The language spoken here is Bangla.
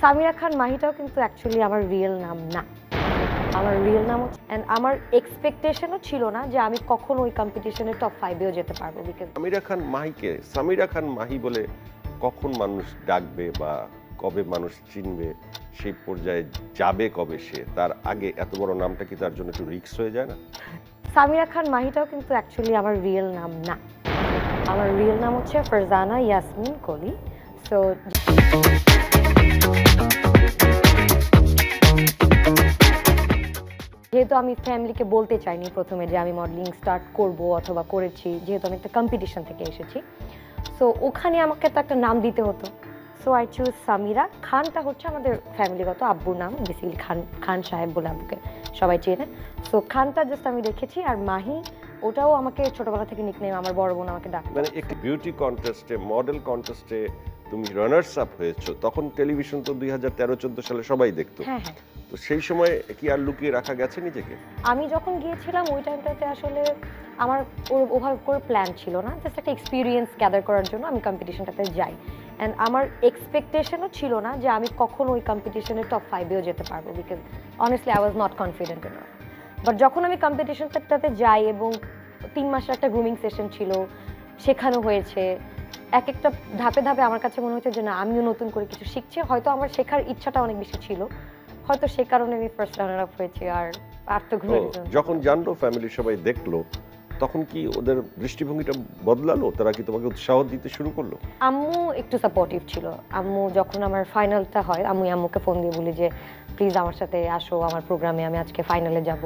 সামিরা খান মাহিটাও কিন্তু অ্যাকচুয়ালি আমার রিয়েল নাম না। আমার রিয়েল নাম হচ্ছে, অ্যান্ড আমার এক্সপেকটেশনও ছিল না যে আমি কখনো ওই কম্পিটিশনের টপ 5-এও যেতে পারবো। বিকজ সামিরা খান মাহিকে সামিরা খান মাহি বলে কখন মানুষ ডাকবে বা কবে মানুষ চিনবে, সেই পর্যায়ে যাবে কবে সে, তার আগে এত বড় নামটা কি তার জন্য একটু রিস্ক হয়ে যায় না? সামিরা খান মাহিটাও কিন্তু অ্যাকচুয়ালি আমার রিয়েল নাম না। আমার রিয়েল নাম হচ্ছে ফারজানা ইয়াসমিন কলি। সো যেহেতু আমি ফ্যামিলিকে বলতে চাইনি প্রথমে যে আমি মডেলিং স্টার্ট করব অথবা করেছি, যেহেতু আমি একটা কম্পিটিশন থেকে এসেছি, সো ওখানে আমাকে তো একটা নাম দিতে হতো। So I choose Samira. খানটা হচ্ছে আমাদের ফ্যামিলিগত আব্বুর নাম, বেসিক্যালি খান সাহেব বলে আব্বুকে সবাই চেনে। সো খানটা জাস্ট আমি রেখেছি। আর মাহি ওটাও আমাকে ছোটবেলা থেকে নিকনেম, আমার বড় বোন আমাকে ডাকে। মানে একটি বিউটি কন্টেস্টে, মডেল কন্টেস্টে তুমি রানার্স আপ হয়েছো, তখন টেলিভিশন তো 2013-14 সালে সবাই দেখতো। হ্যাঁ হ্যাঁ, তো সেই সময় কি আর লুকিয়ে রাখা গেছে নিজেকে? আমি যখন গিয়েছিলাম ওই টাইমটাতে আসলে আমার ওভাবে করে প্ল্যান ছিল না, জাস্ট একটা এক্সপিরিয়েন্স গ্যাদার করার জন্য আমি কম্পিটিশনটাতে যাই। অ্যান্ড আমার এক্সপেকটেশনও ছিল না যে আমি কখনো ওই কম্পিটিশনের টপ 5-এও যেতে পারবো, because honestly I was not confident enough. But যখন আমি কম্পিটিশনটাতে যাই এবং 3 মাসের একটা গ্রুমিং সেশন ছিল, শেখানো হয়েছে, এক একটা ধাপে ধাপে আমার কাছে মনে হচ্ছে যে না, আমিও নতুন করে কিছু শিখছি। হয়তো আমার শেখার ইচ্ছাটা অনেক বেশি ছিল, হয়তো সে কারণে আমি ফার্স্ট রানার আপ হয়েছি। আর তো ঘুরে যখন জানলো, ফ্যামিলির সবাই দেখলো, তখন কি ওদের দৃষ্টিভঙ্গিটা বদলালো? তারা কি তোমাকে উৎসাহ দিতে শুরু করলো? আম্মু একটু সাপোর্টিভ ছিল। আম্মু যখন আমার ফাইনালটা হয়, আমি আম্মুকে ফোন দিয়ে বলি যে প্লিজ আমার সাথে আসো আমার প্রোগ্রামে, আমি আজকে ফাইনালে যাব।